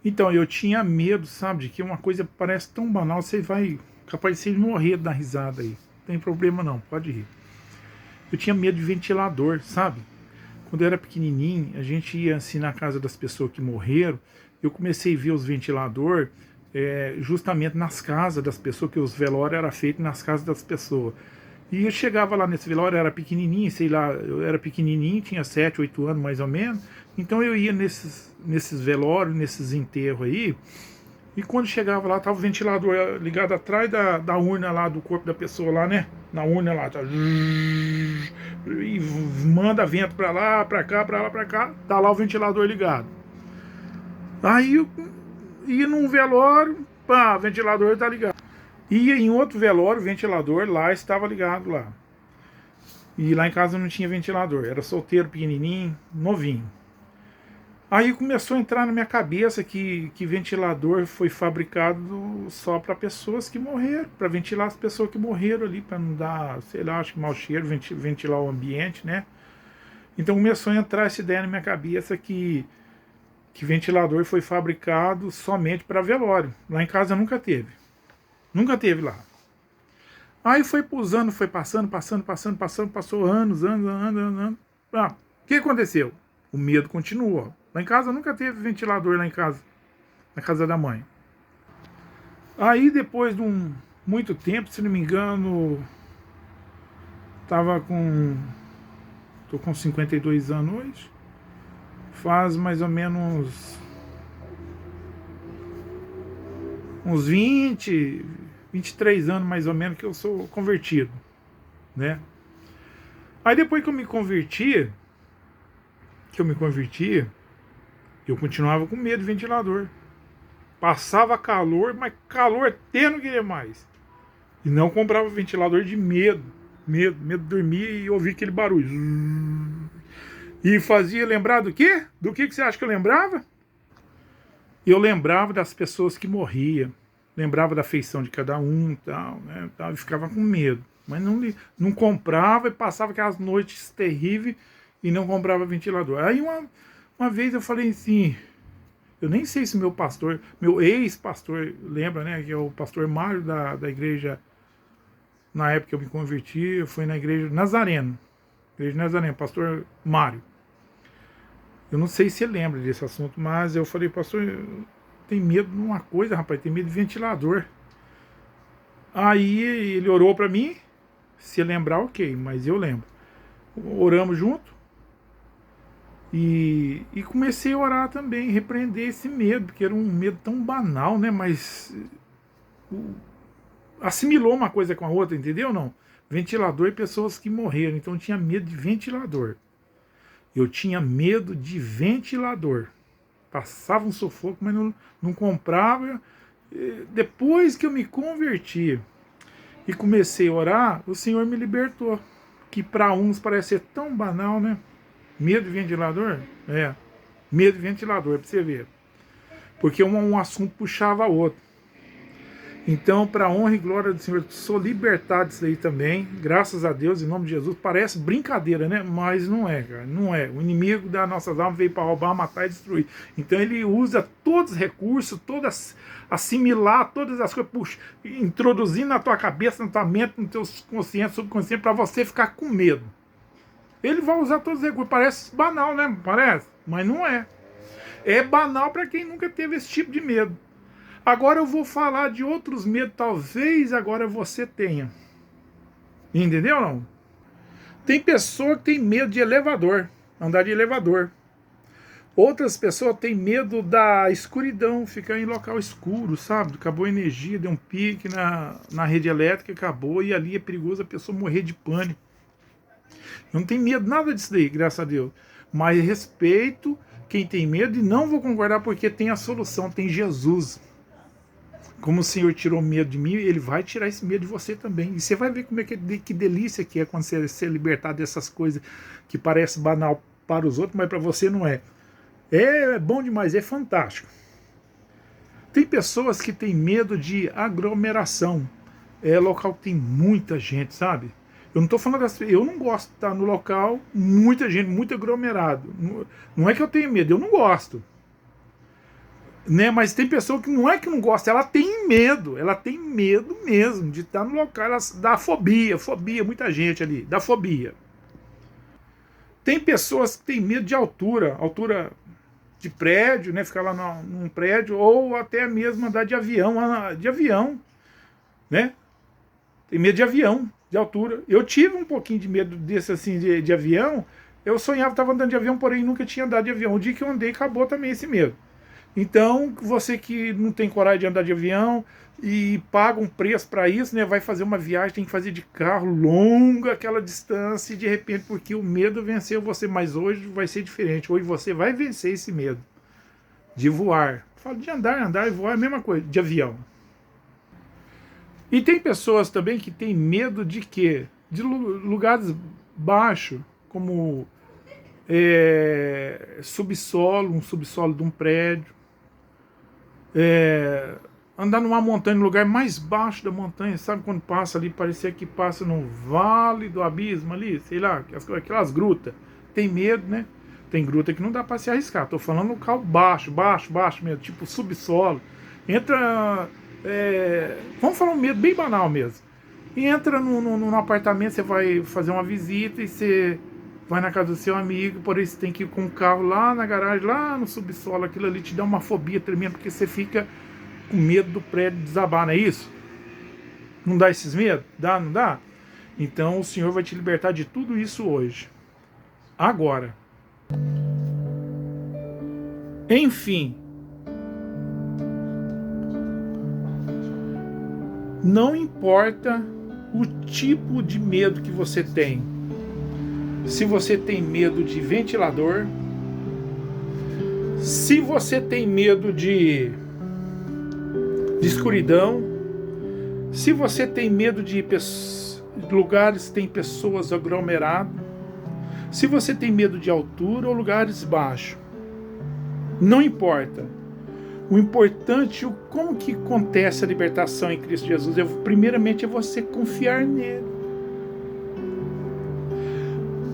Então, eu tinha medo, sabe, de que uma coisa parece tão banal, você vai, capaz de você morrer da risada aí. Não tem problema não, pode rir. Eu tinha medo de ventilador, sabe? Quando eu era pequenininho, a gente ia assim na casa das pessoas que morreram, eu comecei a ver os ventiladores justamente nas casas das pessoas, que os velórios eram feitos nas casas das pessoas. E eu chegava lá nesse velório, era pequenininho, sei lá, eu era pequenininho, tinha 7, 8 anos mais ou menos. Então eu ia nesses velórios, nesses enterros aí, e quando chegava lá, tava o ventilador ligado atrás da urna lá, do corpo da pessoa lá, né? Na urna lá, tá. E manda vento pra lá, pra cá, pra lá, pra cá, tá lá o ventilador ligado. Aí eu ia num velório, pá, o ventilador tá ligado. Ia em outro velório, o ventilador lá estava ligado lá. E lá em casa não tinha ventilador, era solteiro, pequenininho, novinho. Aí começou a entrar na minha cabeça que ventilador foi fabricado só para pessoas que morreram, para ventilar as pessoas que morreram ali, para não dar, sei lá, acho que mau cheiro, ventilar o ambiente, né? Então começou a entrar essa ideia na minha cabeça que ventilador foi fabricado somente para velório. Lá em casa nunca teve. Nunca teve lá. Aí foi usando, foi passou anos. Ah, o que aconteceu? O medo continuou. Lá em casa nunca teve ventilador lá em casa, na casa da mãe. Aí depois de muito tempo, se não me engano, tava com tô com 52 anos hoje. Faz mais ou menos uns 23 anos mais ou menos que eu sou convertido, né? Aí depois que eu me converti, eu continuava com medo de ventilador. Passava calor, mas calor até não queria mais. E não comprava ventilador de medo. Medo de dormir e ouvir aquele barulho. E fazia lembrar do quê? Do que você acha que eu lembrava? Eu lembrava das pessoas que morriam. Lembrava da feição de cada um tal, né? E ficava com medo. Mas não comprava e passava aquelas noites terríveis e não comprava ventilador. Aí uma vez eu falei assim, eu nem sei se meu pastor, meu ex-pastor, lembra, né? Que é o pastor Mário da igreja, na época que eu me converti, eu fui na igreja Nazareno. Igreja Nazareno, pastor Mário. Eu não sei se ele lembra desse assunto, mas eu falei, pastor, tem medo de uma coisa, rapaz, tem medo de ventilador. Aí ele orou para mim, se lembrar, ok, mas eu lembro. Oramos junto e comecei a orar também, repreender esse medo, porque era um medo tão banal, né? Mas assimilou uma coisa com a outra, entendeu? Não. Ventilador e pessoas que morreram, então eu tinha medo de ventilador. Eu tinha medo de ventilador. Passava um sufoco, mas não comprava. Depois que eu me converti e comecei a orar, o Senhor me libertou. Que para uns parece ser tão banal, né? Medo de ventilador? É. Medo de ventilador, para você ver. Porque um assunto puxava outro. Então, para a honra e glória do Senhor, sou libertado disso aí também, graças a Deus, em nome de Jesus. Parece brincadeira, né? Mas não é, cara, não é. O inimigo das nossas almas veio para roubar, matar e destruir. Então ele usa todos os recursos, assimilar todas as coisas, puxa, introduzindo na tua cabeça, na tua mente, no teu consciente, subconsciente, para você ficar com medo. Ele vai usar todos os recursos. Parece banal, né? Parece, mas não é. É banal para quem nunca teve esse tipo de medo. Agora eu vou falar de outros medos, talvez agora você tenha. Entendeu não? Tem pessoa que tem medo de elevador, andar de elevador. Outras pessoas têm medo da escuridão, ficar em local escuro, sabe? Acabou a energia, deu um pique na rede elétrica, acabou, e ali é perigoso a pessoa morrer de pânico. Eu não tenho medo nada disso daí, graças a Deus. Mas respeito quem tem medo e não vou concordar porque tem a solução, tem Jesus. Como o Senhor tirou medo de mim, Ele vai tirar esse medo de você também. E você vai ver como é que delícia que é quando você ser libertado dessas coisas que parece banal para os outros, mas para você não é. É bom demais, é fantástico. Tem pessoas que têm medo de aglomeração. É local que tem muita gente, sabe? Eu não estou falando eu não gosto de estar no local, muita gente, muito aglomerado. Não é que eu tenho medo, eu não gosto. né? Mas tem pessoa que não é que não gosta, ela tem medo mesmo de estar no local, ela dá fobia, muita gente ali, dá fobia. Tem pessoas que têm medo de altura de prédio, né? Ficar lá num prédio, ou até mesmo andar de avião, né? Tem medo de avião, de altura. Eu tive um pouquinho de medo desse assim de avião. Eu sonhava, estava andando de avião, porém nunca tinha andado de avião. O dia que eu andei, acabou também esse medo. Então, você que não tem coragem de andar de avião e paga um preço para isso, né? Vai fazer uma viagem, tem que fazer de carro longa aquela distância e de repente, porque o medo venceu você, mas hoje vai ser diferente. Hoje você vai vencer esse medo de voar. Falo de andar e voar é a mesma coisa, de avião. E tem pessoas também que têm medo de quê? De lugares baixos, como um subsolo de um prédio. Andar numa montanha, no lugar mais baixo da montanha, sabe quando passa ali, parecia que passa no vale do abismo ali, sei lá, aquelas grutas. Tem medo, né? Tem gruta que não dá para se arriscar. Tô falando local baixo mesmo, tipo subsolo. Entra, vamos falar um medo bem banal mesmo. E entra num apartamento, você vai fazer uma visita e você vai na casa do seu amigo, porém você tem que ir com o carro lá na garagem, lá no subsolo, aquilo ali te dá uma fobia tremenda, porque você fica com medo do prédio desabar, não é isso? Não dá esses medos? Dá, não dá? Então o Senhor vai te libertar de tudo isso hoje. Agora. Enfim. Não importa o tipo de medo que você tem. Se você tem medo de ventilador, se você tem medo de escuridão, se você tem medo de lugares que tem pessoas aglomeradas, se você tem medo de altura ou lugares baixos, não importa. O importante, como que acontece a libertação em Cristo Jesus? Primeiramente é você confiar nele.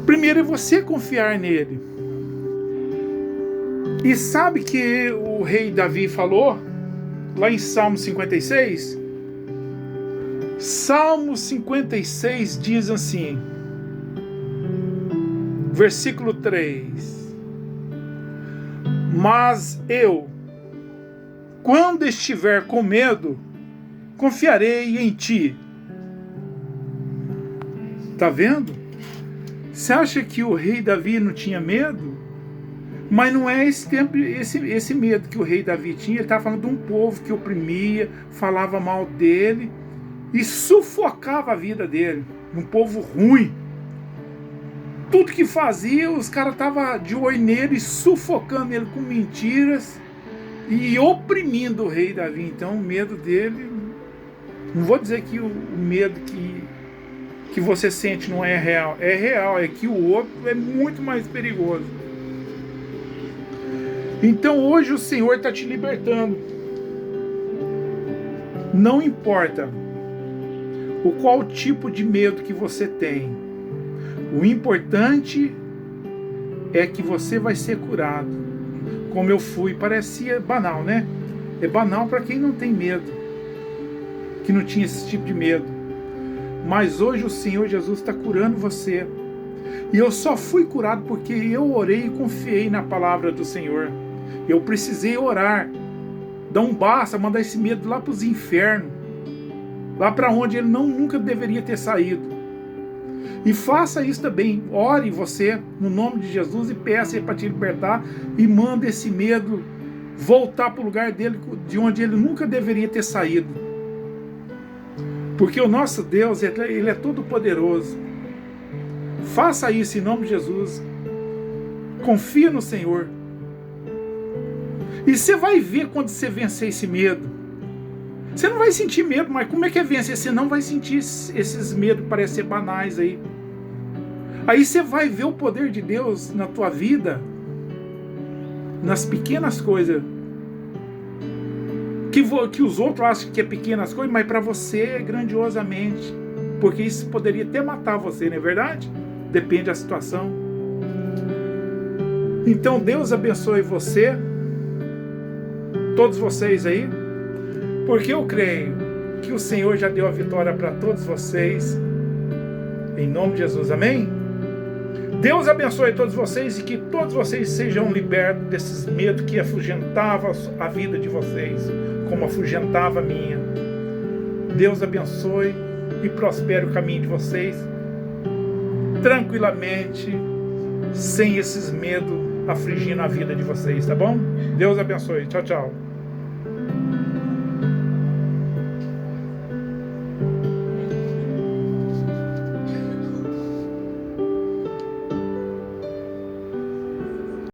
Primeiro é você confiar nele. E sabe que o rei Davi falou, lá em Salmo 56? Salmo 56 diz assim, versículo 3: Mas eu, quando estiver com medo, confiarei em ti. Tá vendo? Você acha que o rei Davi não tinha medo? Mas não é esse medo que o rei Davi tinha. Ele estava falando de um povo que oprimia, falava mal dele e sufocava a vida dele. Um povo ruim. Tudo que fazia, os caras estavam de olho nele, sufocando ele com mentiras e oprimindo o rei Davi. Então o medo dele, não vou dizer que o medo que você sente não é real, é que o outro é muito mais perigoso. Então hoje o Senhor está te libertando. Não importa qual tipo de medo que você tem, o importante é que você vai ser curado. Como eu fui, parecia banal, né? É banal para quem não tem medo, que não tinha esse tipo de medo. Mas hoje o Senhor Jesus está curando você. E eu só fui curado porque eu orei e confiei na palavra do Senhor. Eu precisei orar, dar um basta, mandar esse medo lá para os infernos, lá para onde ele nunca deveria ter saído. E faça isso também. Ore você no nome de Jesus e peça para te libertar e manda esse medo voltar para o lugar dele, de onde ele nunca deveria ter saído. Porque o nosso Deus, ele é todo poderoso. Faça isso em nome de Jesus. Confia no Senhor. E você vai ver quando você vencer esse medo. Você não vai sentir medo, mas como é que é vencer? Você não vai sentir esses medos que parecem ser banais aí. Aí você vai ver o poder de Deus na tua vida, nas pequenas coisas. Que os outros acham que é pequenas coisas, mas para você é grandiosamente. Porque isso poderia até matar você, não é verdade? Depende da situação. Então Deus abençoe você. todos vocês aí, porque eu creio que o Senhor já deu a vitória para todos vocês, em nome de Jesus, amém? Deus abençoe todos vocês e que todos vocês sejam libertos desses medos que afugentavam a vida de vocês, como afugentava a minha. Deus abençoe e prospere o caminho de vocês, tranquilamente, sem esses medos afligindo a vida de vocês, tá bom? Deus abençoe. Tchau, tchau.